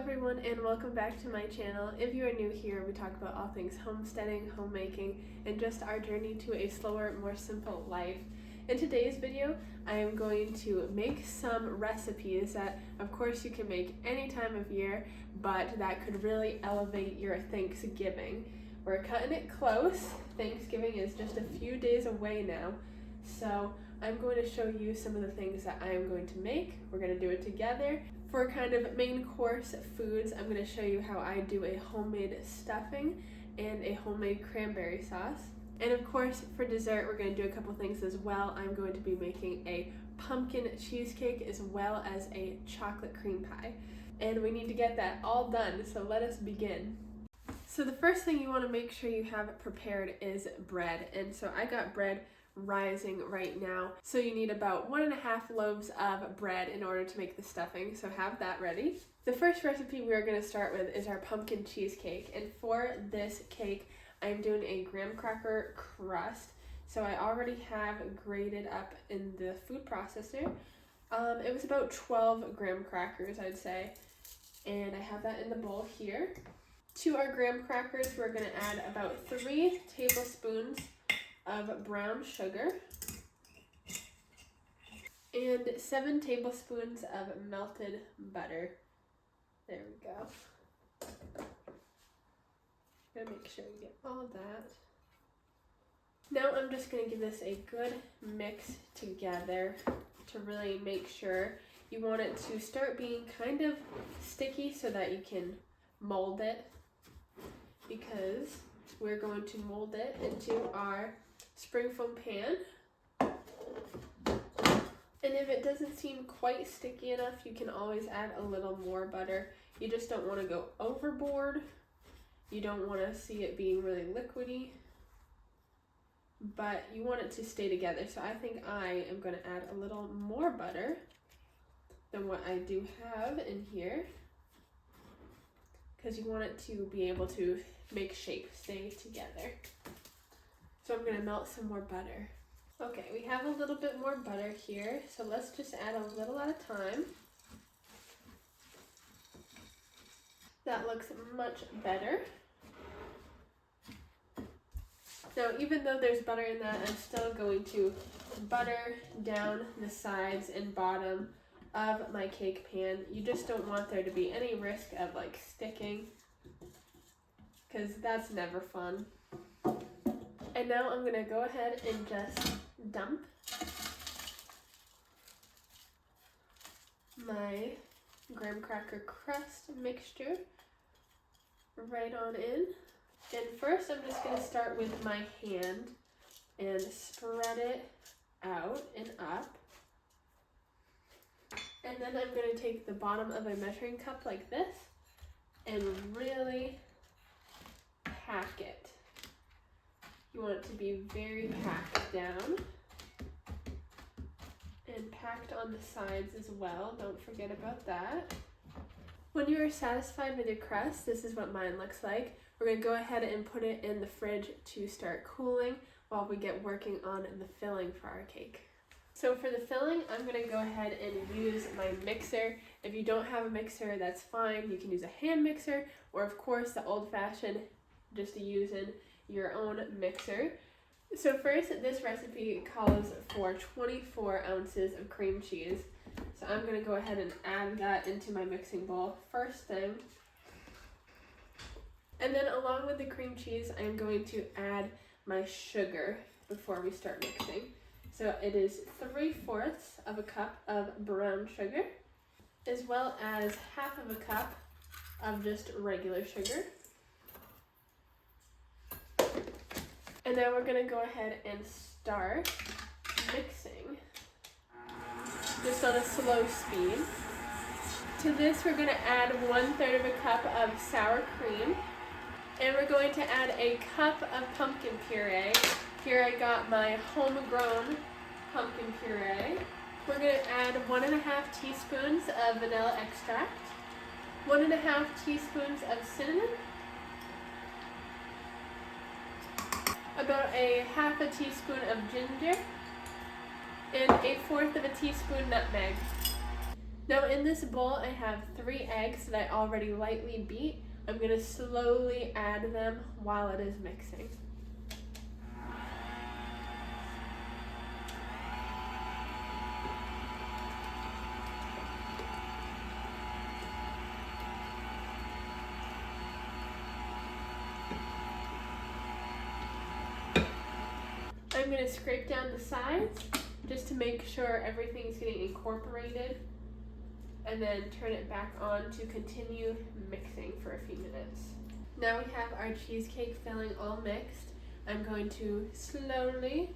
everyone, and welcome back to my channel. If you are new here, we talk about all things homesteading, homemaking, and just our journey to a slower, more simple life. In today's video, I am going to make some recipes that, of course, you can make any time of year, but that could really elevate your Thanksgiving. We're cutting it close. Thanksgiving is just a few days away now, so I'm going to show you some of the things that I am going to make. We're going to do it together. For kind of main course foods, I'm going to show you how I do a homemade stuffing and a homemade cranberry sauce. And of course, for dessert, we're going to do a couple things as well. I'm going to be making a pumpkin cheesecake as well as a chocolate cream pie. And we need to get that all done, so let us begin. So the first thing you want to make sure you have prepared is bread. And so I got bread rising right now. So you need about 1.5 loaves of bread in order to make the stuffing, so have that ready. The first recipe we are going to start with is our pumpkin cheesecake, and for this cake I'm doing a graham cracker crust. So I already have grated up in the food processor. It was about 12 graham crackers, I'd say, and I have that in the bowl here. To our graham crackers, we're going to add about 3 tablespoons of brown sugar and 7 tablespoons of melted butter. There we go. Gotta make sure you get all of that. Now I'm just gonna give this a good mix together to really make sure. You want it to start being kind of sticky so that you can mold it, because we're going to mold it into our spring foam pan. And if it doesn't seem quite sticky enough, you can always add a little more butter. You just don't want to go overboard. You don't want to see it being really liquidy, but you want it to stay together. So I think I am going to add a little more butter than what I do have in here, because you want it to be able to make shape stay together. So I'm going to melt some more butter. Okay, we have a little bit more butter here, so let's just add a little at a time. That looks much better. Now, even though there's butter in that, I'm still going to butter down the sides and bottom of my cake pan. You just don't want there to be any risk of like sticking, because that's never fun. And now I'm gonna go ahead and just dump my graham cracker crust mixture right on in. And first I'm just gonna start with my hand and spread it out and up. And then I'm gonna take the bottom of a measuring cup like this and really pack it. You want it to be very packed down and packed on the sides as well. Don't forget about that. When you are satisfied with your crust, this is what mine looks like. We're going to go ahead and put it in the fridge to start cooling while we get working on the filling for our cake. So for the filling, I'm going to go ahead and use my mixer. If you don't have a mixer, that's fine. You can use a hand mixer, or of course the old-fashioned, just using your own mixer. So first, this recipe calls for 24 ounces of cream cheese. So I'm going to go ahead and add that into my mixing bowl first thing. And then along with the cream cheese, I'm going to add my sugar before we start mixing. So it is 3/4 of a cup of brown sugar, as well as 1/2 of a cup of just regular sugar. And now we're going to go ahead and start mixing, just on a slow speed. To this, we're going to add 1/3 of a cup of sour cream. And we're going to add a cup of pumpkin puree. Here I got my homegrown pumpkin puree. We're going to add 1.5 teaspoons of vanilla extract, 1.5 teaspoons of cinnamon, about a 1/2 teaspoon of ginger, and 1/4 of a teaspoon nutmeg. Now in this bowl I have 3 eggs that I already lightly beat. I'm going to slowly add them while it is mixing. I'm going to scrape down the sides just to make sure everything's getting incorporated, and then turn it back on to continue mixing for a few minutes. Now we have our cheesecake filling all mixed. I'm going to slowly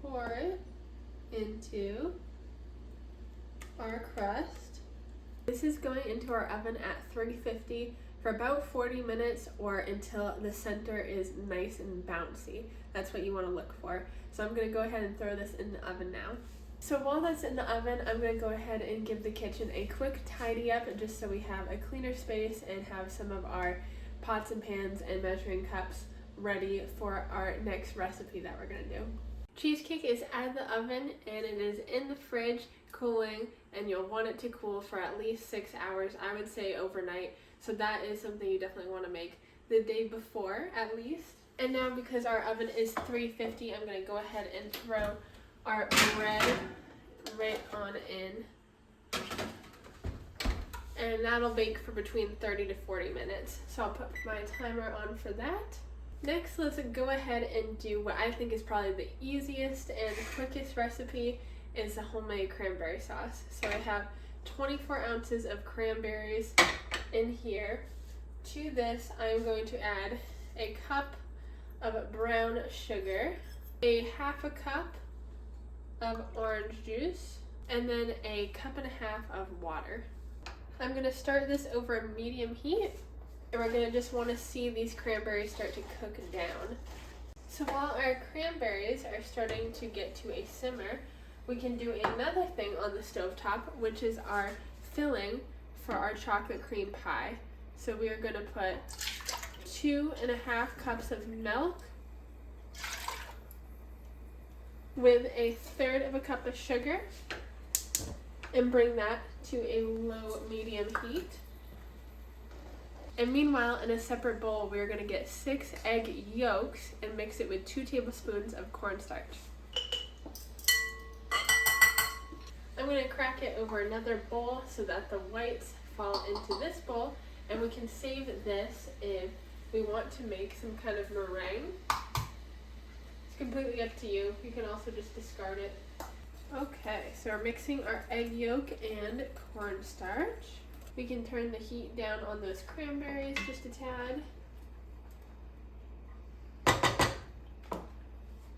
pour it into our crust. This is going into our oven at 350 for about 40 minutes, or until the center is nice and bouncy. That's what you want to look for. So I'm going to go ahead and throw this in the oven now. So while that's in the oven, I'm going to go ahead and give the kitchen a quick tidy up, just so we have a cleaner space and have some of our pots and pans and measuring cups ready for our next recipe that we're going to do. Cheesecake is out of the oven and it is in the fridge cooling, and you'll want it to cool for at least 6 hours. I would say overnight. So that is something you definitely want to make the day before at least. And now, because our oven is 350, I'm going to go ahead and throw our bread right on in. And that'll bake for between 30 to 40 minutes. So I'll put my timer on for that. Next, let's go ahead and do what I think is probably the easiest and quickest recipe, is the homemade cranberry sauce. So I have 24 ounces of cranberries in here. To this, I'm going to add a cup of brown sugar, a half a cup of orange juice, and then a cup and a half of water. I'm going to start this over medium heat, and we're going to just want to see these cranberries start to cook down. So while our cranberries are starting to get to a simmer, we can do another thing on the stovetop, which is our filling for our chocolate cream pie. So we are going to put 2.5 cups of milk with 1/3 cup of sugar, and bring that to a low medium heat. And meanwhile, in a separate bowl, we're going to get 6 egg yolks and mix it with 2 tablespoons of cornstarch. I'm going to crack it over another bowl so that the whites fall into this bowl, and we can save this if we want to make some kind of meringue. It's completely up to you. You can also just discard it. Okay, so we're mixing our egg yolk and cornstarch. We can turn the heat down on those cranberries just a tad.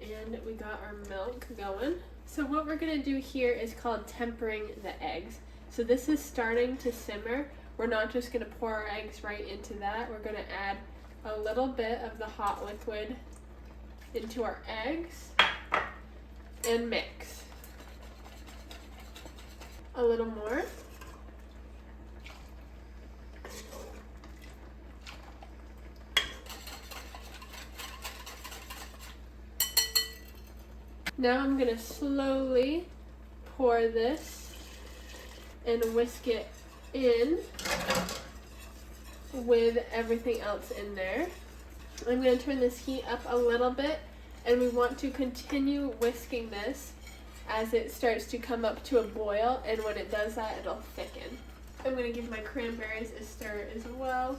And we got our milk going. So what we're going to do here is called tempering the eggs. So this is starting to simmer. We're not just going to pour our eggs right into that. We're going to add a little bit of the hot liquid into our eggs and mix. A little more. Now I'm going to slowly pour this and whisk it in with everything else in there. I'm going to turn this heat up a little bit, and we want to continue whisking this as it starts to come up to a boil, and when it does that, it'll thicken. I'm going to give my cranberries a stir as well.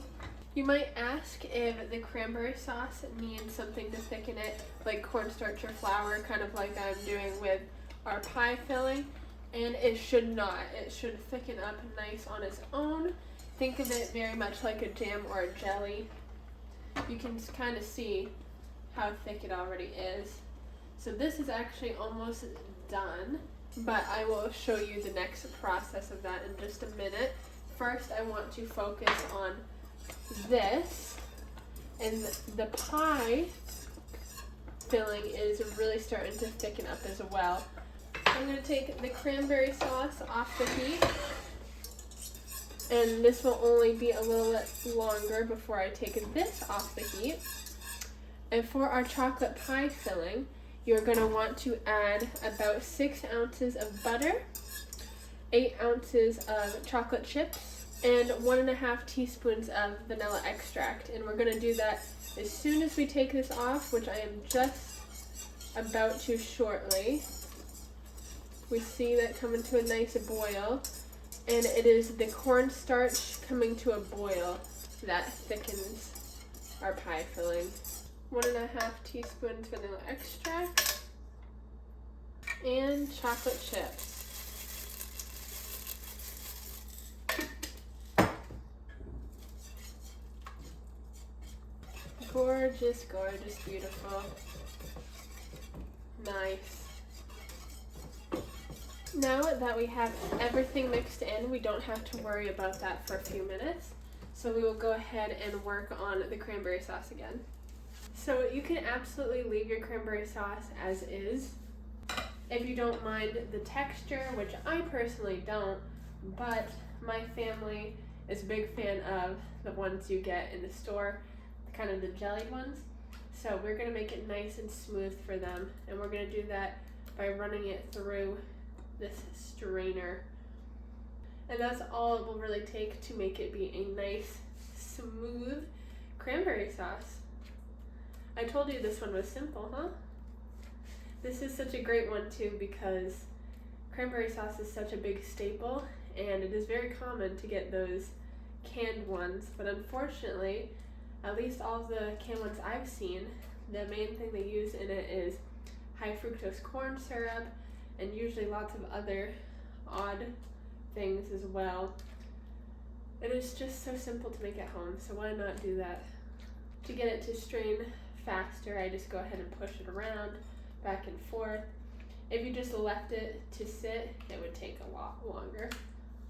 You might ask if the cranberry sauce needs something to thicken it, like cornstarch or flour, kind of like I'm doing with our pie filling, and it should not. It should thicken up nice on its own. Think of it very much like a jam or a jelly. You can kind of see how thick it already is. So this is actually almost done, but I will show you the next process of that in just a minute. First, I want to focus on this, and the pie filling is really starting to thicken up as well. I'm going to take the cranberry sauce off the heat, and this will only be a little bit longer before I take this off the heat. And for our chocolate pie filling, you're going to want to add about 6 ounces of butter 8 ounces of chocolate chips, and 1.5 teaspoons of vanilla extract. And we're gonna do that as soon as we take this off, which I am just about to shortly. We see that coming to a nice boil, and it is the cornstarch coming to a boil that thickens our pie filling. 1.5 teaspoons vanilla extract and chocolate chips. Gorgeous, gorgeous, beautiful. Nice. Now that we have everything mixed in, we don't have to worry about that for a few minutes. So we will go ahead and work on the cranberry sauce again. So you can absolutely leave your cranberry sauce as is if you don't mind the texture, which I personally don't, but my family is a big fan of the ones you get in the store, kind of the jellied ones. So we're gonna make it nice and smooth for them, and we're gonna do that by running it through this strainer. And that's all it will really take to make it be a nice, smooth cranberry sauce. I told you this one was simple, huh? This is such a great one too because cranberry sauce is such a big staple, and it is very common to get those canned ones, but unfortunately, at least all of the canned ones I've seen, the main thing they use in it is high fructose corn syrup and usually lots of other odd things as well. And it's just so simple to make at home, so why not do that? To get it to strain faster, I just go ahead and push it around, back and forth. If you just left it to sit, it would take a lot longer.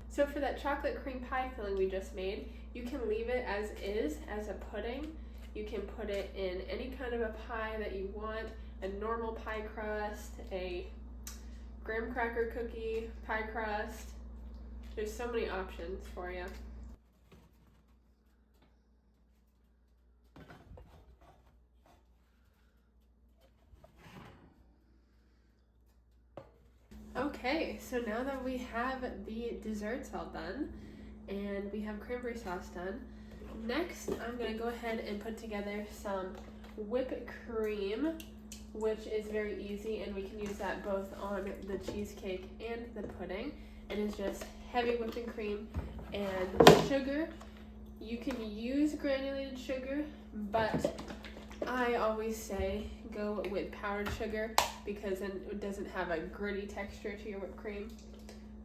So for that chocolate cream pie filling we just made, you can leave it as is, as a pudding. You can put it in any kind of a pie that you want, a normal pie crust, a graham cracker cookie pie crust. There's so many options for you. Okay, so now that we have the desserts all done and we have cranberry sauce done, next I'm going to go ahead and put together some whipped cream, which is very easy, and we can use that both on the cheesecake and the pudding. It is just heavy whipping cream and sugar. You can use granulated sugar, but I always say go with powdered sugar because then it doesn't have a gritty texture to your whipped cream.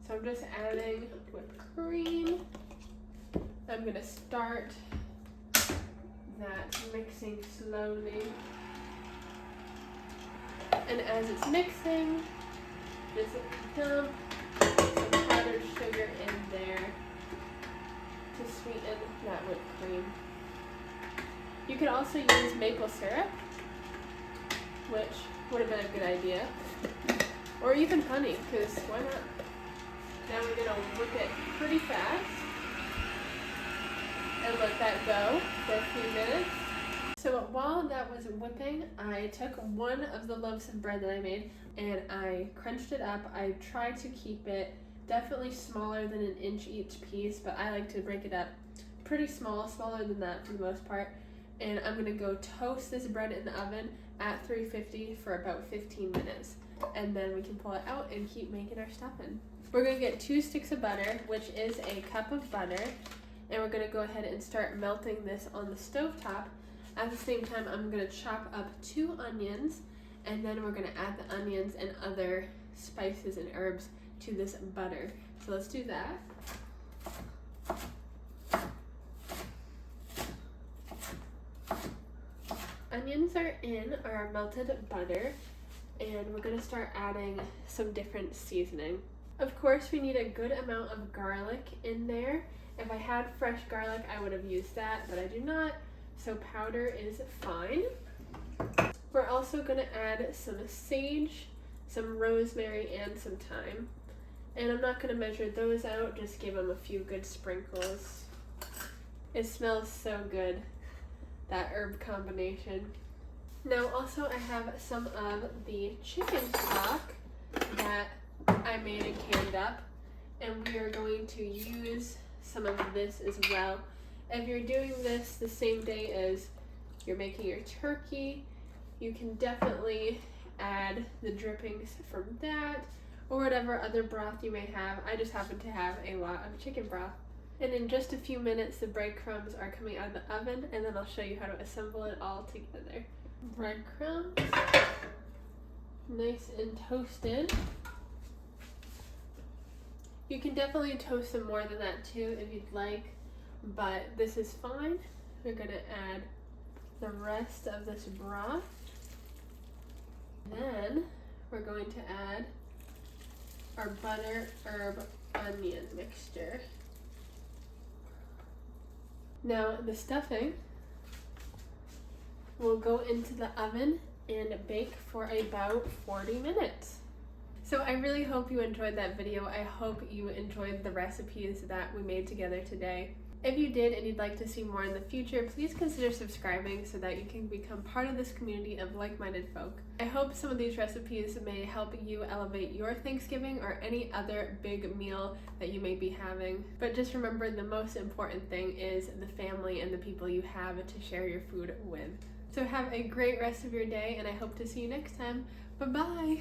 So I'm just adding whipped cream. I'm gonna start that mixing slowly. And as it's mixing, just dump some powdered sugar in there to sweeten that whipped cream. You could also use maple syrup, which would have been a good idea, or even honey, because why not? Now we're gonna whip it pretty fast and let that go for a few minutes. So while that was whipping, I took one of the loaves of bread that I made and I crunched it up. I tried to keep it definitely smaller than an inch each piece, but I like to break it up pretty small, smaller than that for the most part. And I'm gonna go toast this bread in the oven at 350 for about 15 minutes. And then we can pull it out and keep making our stuffing. We're gonna get 2 sticks of butter, which is a cup of butter. And we're gonna go ahead and start melting this on the stovetop. At the same time, I'm gonna chop up 2 onions, and then we're gonna add the onions and other spices and herbs to this butter. So let's do that. Onions are in our melted butter, and we're gonna start adding some different seasoning. Of course, we need a good amount of garlic in there. If I had fresh garlic, I would have used that, but I do not, so powder is fine. We're also gonna add some sage, some rosemary, and some thyme. And I'm not gonna measure those out, just give them a few good sprinkles. It smells so good, that herb combination. Now also I have some of the chicken stock that I made and canned up, and we are going to use some of this as well. If you're doing this the same day as you're making your turkey, you can definitely add the drippings from that or whatever other broth you may have. I just happen to have a lot of chicken broth. And in just a few minutes, the breadcrumbs are coming out of the oven, and then I'll show you how to assemble it all together. Breadcrumbs, nice and toasted. You can definitely toast them more than that too if you'd like, but this is fine. We're gonna add the rest of this broth. Then we're going to add our butter, herb, onion mixture. Now the stuffing will go into the oven and bake for about 40 minutes. So I really hope you enjoyed that video. I hope you enjoyed the recipes that we made together today. If you did and you'd like to see more in the future, please consider subscribing so that you can become part of this community of like-minded folk. I hope some of these recipes may help you elevate your Thanksgiving or any other big meal that you may be having. But just remember, the most important thing is the family and the people you have to share your food with. So have a great rest of your day, and I hope to see you next time. Bye-bye!